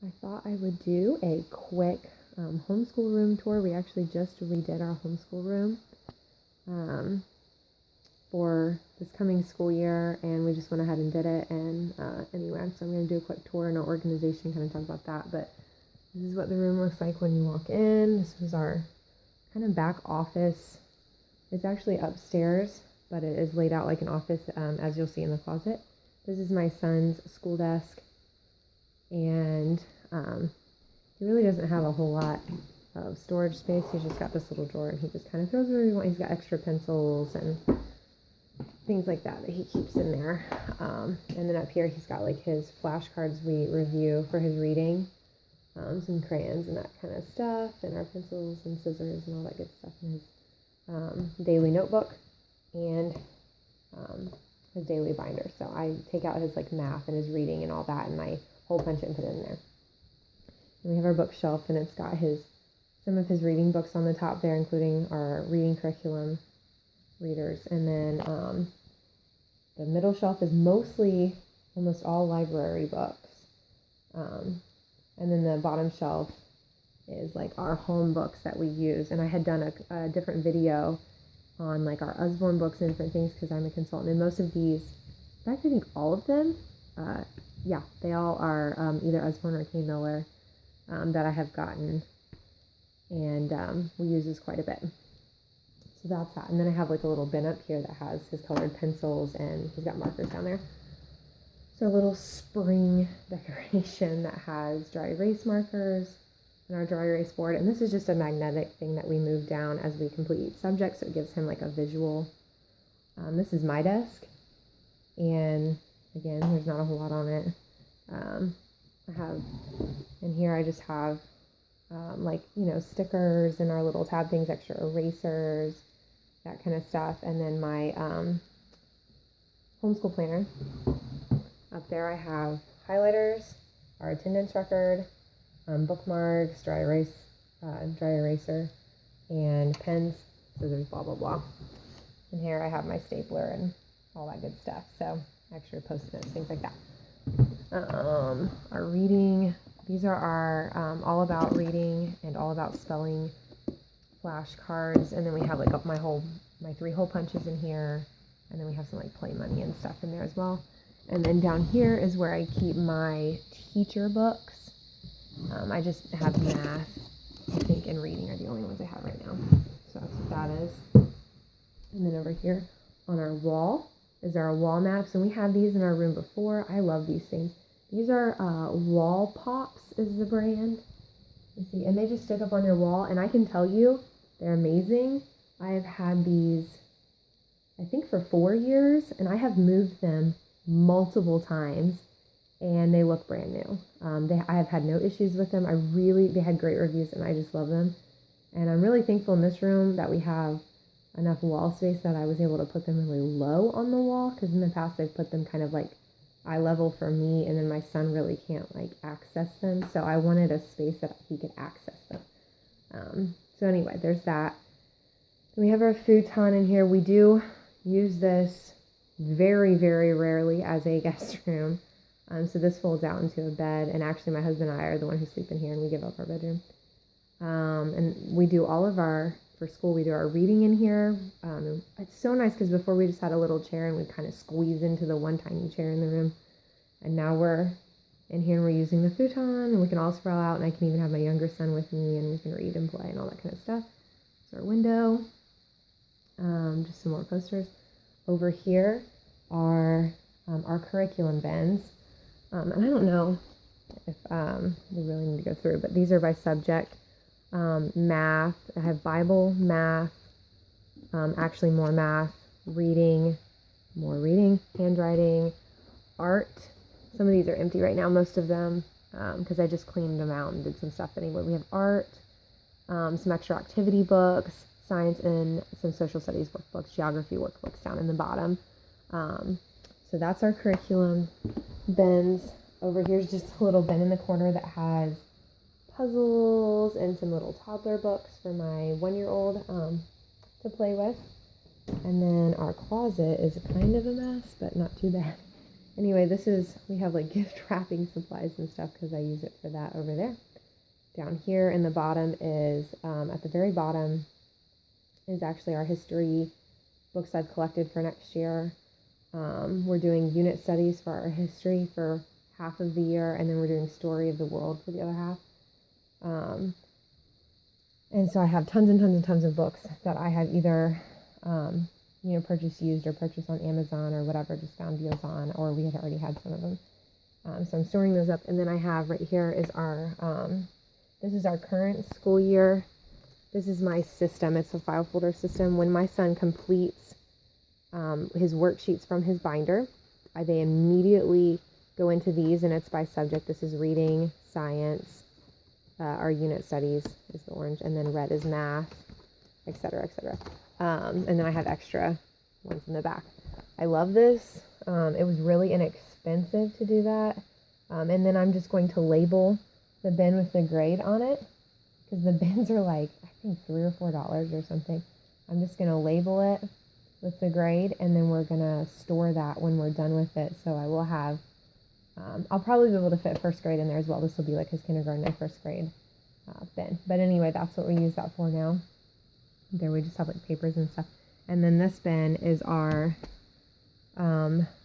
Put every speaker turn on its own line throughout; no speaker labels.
I thought I would do a quick homeschool room tour. We actually just redid our homeschool room for this coming school year, and we just went ahead and did it. And anyway, so I'm going to do a quick tour and our organization, kind of talk about that. But this is what the room looks like when you walk in. This was our kind of back office. It's actually upstairs, but it is laid out like an office, as you'll see in the closet. This is my son's school desk, and he really doesn't have a whole lot of storage space. He's just got this little drawer, and he just kind of throws whatever he wants. He's got extra pencils and things like that he keeps in there. And then up here, he's got like his flashcards we review for his reading, some crayons and that kind of stuff, and our pencils and scissors and all that good stuff, and his daily notebook and his daily binder. So I take out his like math and his reading and all that, and I hole punch it and put it in there. And we have our bookshelf, and it's got some of his reading books on the top there, including our reading curriculum readers. And then the middle shelf is mostly almost all library books. And then the bottom shelf is like our home books that we use. And I had done a different video on like our Usborne books and different things because I'm a consultant. And most of these, in fact, I think all of them, they all are either Usborne or K. Miller that I have gotten. And we use this quite a bit. So that's that. And then I have like a little bin up here that has his colored pencils, and he's got markers down there. So a little spring decoration that has dry erase markers and our dry erase board. And this is just a magnetic thing that we move down as we complete each subject, so it gives him like a visual. This is my desk. And again, there's not a whole lot on it. In here I just have stickers and our little tab things, extra erasers, that kind of stuff. And then my homeschool planner. Up there I have highlighters, our attendance record, bookmarks, dry eraser, and pens, scissors, blah, blah, blah. And here I have my stapler and all that good stuff. So extra post-it notes, things like that. Our reading, these are our all about reading and all about spelling flashcards. And then we have like my 3 hole punches in here. And then we have some like play money and stuff in there as well. And then down here is where I keep my teacher books. I just have math, I think, and reading are the only ones I have right now. So that's what that is. And then over here on our wall is our wall maps. And we had these in our room before. I love these things. These are Wall Pops is the brand. You see, and they just stick up on your wall. And I can tell you, they're amazing. I have had these, I think, for 4 years, and I have moved them multiple times, and they look brand new. I have had no issues with them. They had great reviews, and I just love them. And I'm really thankful in this room that we have enough wall space that I was able to put them really low on the wall, because in the past I've put them kind of like eye level for me, and then my son really can't like access them. So I wanted a space that he could access them. So anyway, there's that. And we have our futon in here. We do use this very, very rarely as a guest room. So this folds out into a bed, and actually my husband and I are the one who sleep in here, and we give up our bedroom. And we do for school, we do our reading in here. It's so nice because before we just had a little chair and we'd kind of squeeze into the one tiny chair in the room. And now we're in here and we're using the futon, and we can all sprawl out, and I can even have my younger son with me, and we can read and play and all that kind of stuff. It's our window. Just some more posters. Over here are our curriculum bins. And I don't know if we really need to go through, but these are by subject. Math, I have Bible, math, actually more math, reading, more reading, handwriting, art. Some of these are empty right now, most of them, because I just cleaned them out and did some stuff. But anyway, we have art, some extra activity books, science, and some social studies workbooks, geography workbooks down in the bottom. So that's our curriculum bins. Over here is just a little bin in the corner that has puzzles and some little toddler books for my 1-year-old to play with. And then our closet is kind of a mess, but not too bad. Anyway, we have like gift wrapping supplies and stuff because I use it for that over there. Down here in the bottom is, at the very bottom is actually our history books I've collected for next year. We're doing unit studies for our history for half of the year, and then we're doing story of the world for the other half. And so I have tons and tons and tons of books that I have either, purchased used or purchased on Amazon or whatever, just found deals on, or we had already had some of them. So I'm storing those up. And then I have right here is this is our current school year. This is my system. It's a file folder system. When my son completes his worksheets from his binder, they immediately go into these, and it's by subject. This is reading, science, our unit studies is the orange, and then red is math, etc., etc. And then I have extra ones in the back. I love this. It was really inexpensive to do that. And then I'm just going to label the bin with the grade on it, because the bins are like, I think $3 or $4 or something. I'm just going to label it with the grade, and then we're going to store that when we're done with it. So I will have, I'll probably be able to fit first grade in there as well. This will be like his kindergarten and first grade bin. But anyway, that's what we use that for now. There we just have like papers and stuff. And then this bin is our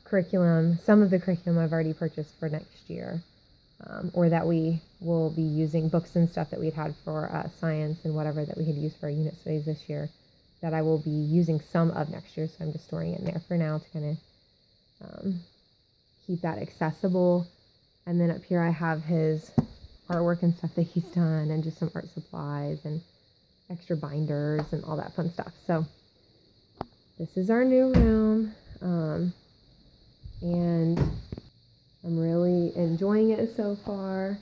curriculum. Some of the curriculum I've already purchased for next year, or that we will be using, books and stuff that we'd had for science and whatever that we had used for our unit studies this year, that I will be using some of next year. So I'm just storing it in there for now to kind of keep that accessible. And then up here I have his artwork and stuff that he's done, and just some art supplies and extra binders and all that fun stuff. So this is our new room, and I'm really enjoying it so far.